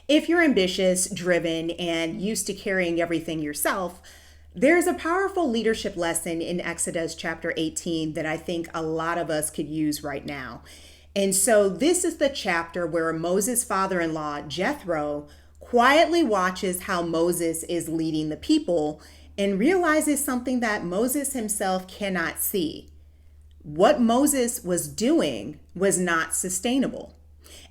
if you're ambitious, driven, and used to carrying everything yourself, there's a powerful leadership lesson in Exodus chapter 18 that I think a lot of us could use right now. And so this is the chapter where Moses' father-in-law, Jethro, quietly watches how Moses is leading the people and realizes something that Moses himself cannot see. What Moses was doing was not sustainable.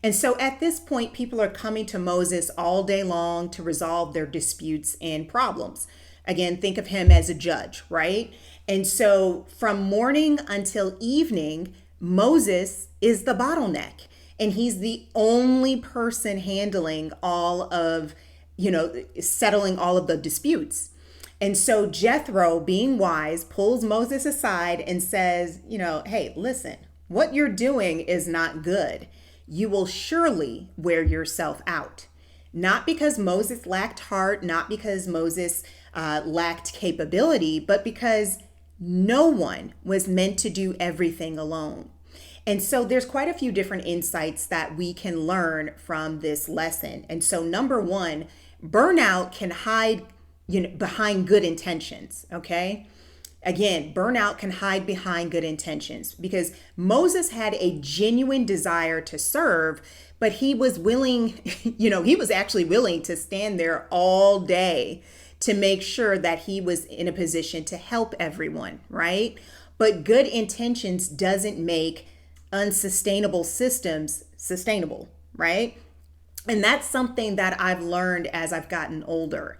And so at this point, people are coming to Moses all day long to resolve their disputes and problems. Again, think of him as a judge, right? And so from morning until evening, Moses is the bottleneck. And he's the only person handling all of, settling all of the disputes. And so Jethro, being wise, pulls Moses aside and says, hey, listen, what you're doing is not good. You will surely wear yourself out. Not because Moses lacked heart, not because Moses lacked capability, but because no one was meant to do everything alone. And so there's quite a few different insights that we can learn from this lesson. And so number one, burnout can hide behind good intentions, okay? Again, burnout can hide behind good intentions because Moses had a genuine desire to serve, but he was willing, he was actually willing to stand there all day to make sure that he was in a position to help everyone, right? But good intentions doesn't make unsustainable systems sustainable, right? And that's something that I've learned as I've gotten older.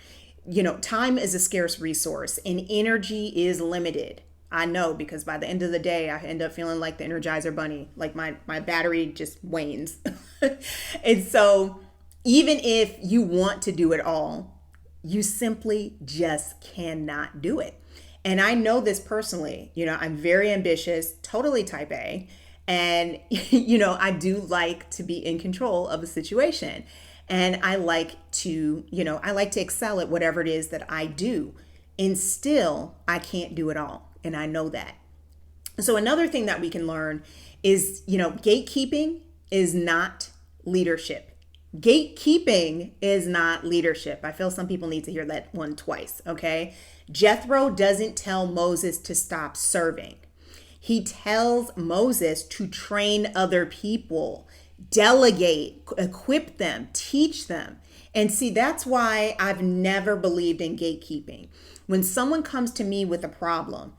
Time is a scarce resource and energy is limited. I know because by the end of the day, I end up feeling like the Energizer Bunny, like my battery just wanes. And so even if you want to do it all, you simply just cannot do it. And I know this personally. I'm very ambitious, totally type A. And, I do like to be in control of a situation. And I like to excel at whatever it is that I do. And still, I can't do it all. And I know that. So another thing that we can learn is, gatekeeping is not leadership. Gatekeeping is not leadership. I feel some people need to hear that one twice, okay? Jethro doesn't tell Moses to stop serving. He tells Moses to train other people, delegate, equip them, teach them. And see, that's why I've never believed in gatekeeping. When someone comes to me with a problem,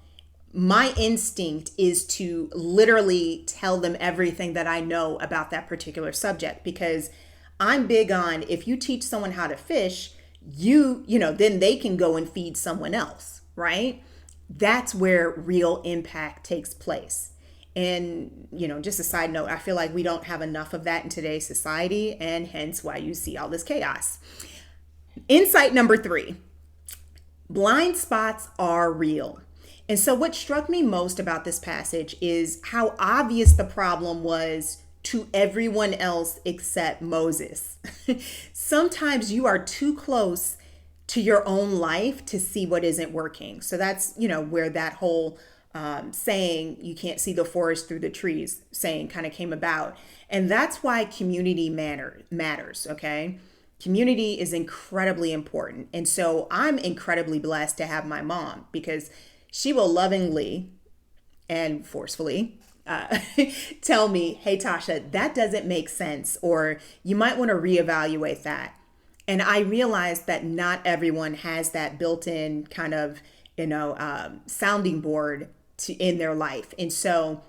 my instinct is to literally tell them everything that I know about that particular subject because I'm big on if you teach someone how to fish, then they can go and feed someone else, right? That's where real impact takes place. And, just a side note, I feel like we don't have enough of that in today's society, and hence why you see all this chaos. Insight number 3, blind spots are real. And so what struck me most about this passage is how obvious the problem was to everyone else except Moses. Sometimes you are too close to your own life to see what isn't working. So that's, where that whole saying, you can't see the forest through the trees saying kind of came about. And that's why community matters, okay? Community is incredibly important. And so I'm incredibly blessed to have my mom because she will lovingly and forcefully tell me, hey, Tasha, that doesn't make sense, or you might want to reevaluate that. And I realized that not everyone has that built-in kind of, sounding board in their life. And so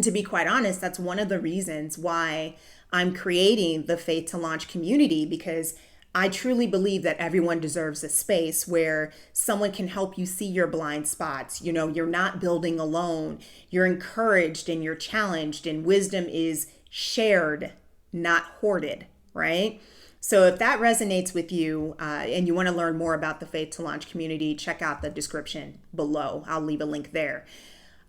to be quite honest, that's one of the reasons why I'm creating the Faith to Launch community, because I truly believe that everyone deserves a space where someone can help you see your blind spots. You're not building alone. You're encouraged and you're challenged, and wisdom is shared, not hoarded, right? So if that resonates with you and you want to learn more about the Faith to Launch community, check out the description below. I'll leave a link there.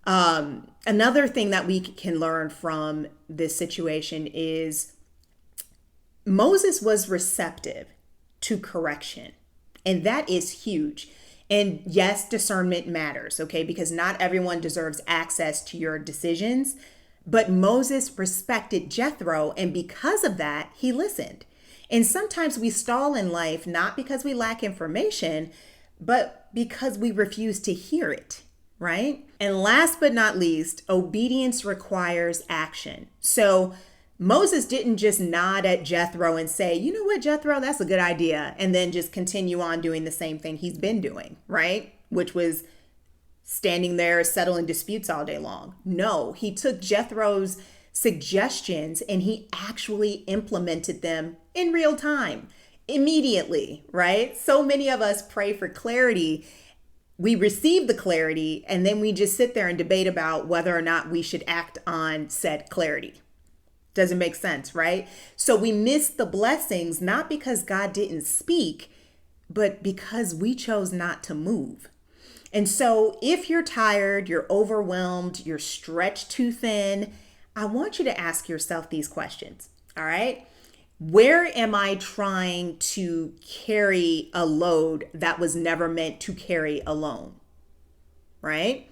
Another thing that we can learn from this situation is Moses was receptive to correction, and that is huge. And yes, discernment matters, okay? Because not everyone deserves access to your decisions, but Moses respected Jethro, and because of that, he listened. And sometimes we stall in life not because we lack information, but because we refuse to hear it, right? And last but not least, obedience requires action. So Moses didn't just nod at Jethro and say, you know what, Jethro, that's a good idea, and then just continue on doing the same thing he's been doing, right? Which was standing there settling disputes all day long. No, he took Jethro's suggestions and he actually implemented them in real time, immediately, right? So many of us pray for clarity. We receive the clarity and then we just sit there and debate about whether or not we should act on said clarity. Doesn't make sense, right? So we miss the blessings, not because God didn't speak, but because we chose not to move. And so if you're tired, you're overwhelmed, you're stretched too thin, I want you to ask yourself these questions, all right? Where am I trying to carry a load that was never meant to carry alone, right?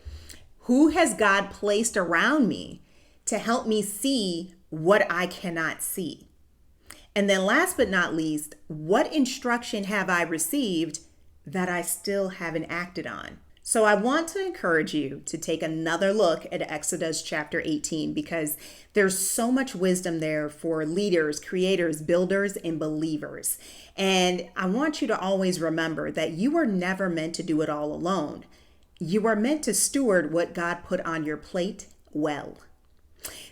Who has God placed around me to help me see what I cannot see? And then last but not least, what instruction have I received that I still haven't acted on? So I want to encourage you to take another look at Exodus chapter 18 because there's so much wisdom there for leaders, creators, builders, and believers. And I want you to always remember that you were never meant to do it all alone. You are meant to steward what God put on your plate well.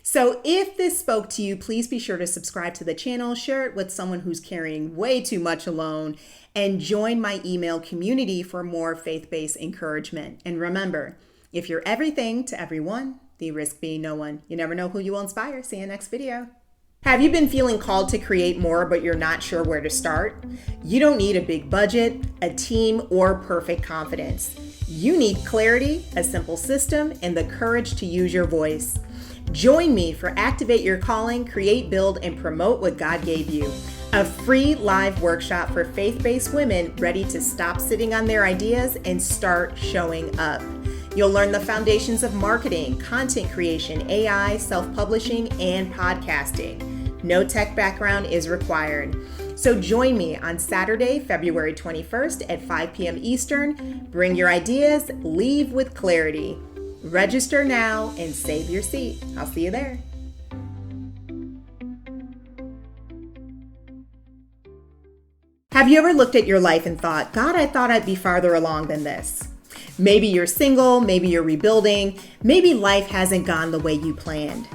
So if this spoke to you, please be sure to subscribe to the channel, share it with someone who's carrying way too much alone, and join my email community for more faith-based encouragement. And remember, if you're everything to everyone, the risk being no one. You never know who you will inspire. See you next video. Have you been feeling called to create more, but you're not sure where to start? You don't need a big budget, a team, or perfect confidence. You need clarity, a simple system, and the courage to use your voice. Join me for Activate Your Calling, Create, Build, and Promote What God Gave You, a free live workshop for faith-based women ready to stop sitting on their ideas and start showing up. You'll learn the foundations of marketing, content creation, AI, self-publishing, and podcasting. No tech background is required. So join me on Saturday, February 21st at 5 p.m. Eastern. Bring your ideas, leave with clarity. Register now and save your seat. I'll see you there. Have you ever looked at your life and thought, God, I thought I'd be farther along than this? Maybe you're single, maybe you're rebuilding, maybe life hasn't gone the way you planned.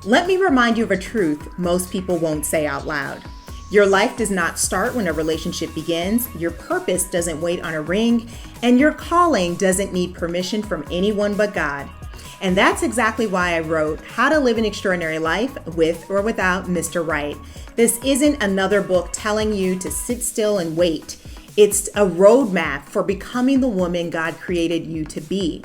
Let me remind you of a truth most people won't say out loud. Your life does not start when a relationship begins, your purpose doesn't wait on a ring, and your calling doesn't need permission from anyone but God. And that's exactly why I wrote How to Live an Extraordinary Life with or Without Mr. Right. This isn't another book telling you to sit still and wait. It's a roadmap for becoming the woman God created you to be.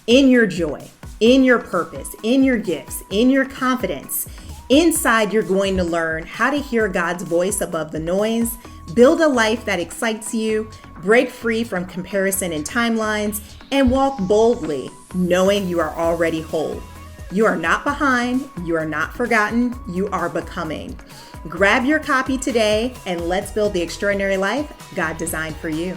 In your joy, in your purpose, in your gifts, in your confidence. Inside, you're going to learn how to hear God's voice above the noise, build a life that excites you, break free from comparison and timelines, and walk boldly, knowing you are already whole. You are not behind, you are not forgotten, you are becoming. Grab your copy today and let's build the extraordinary life God designed for you.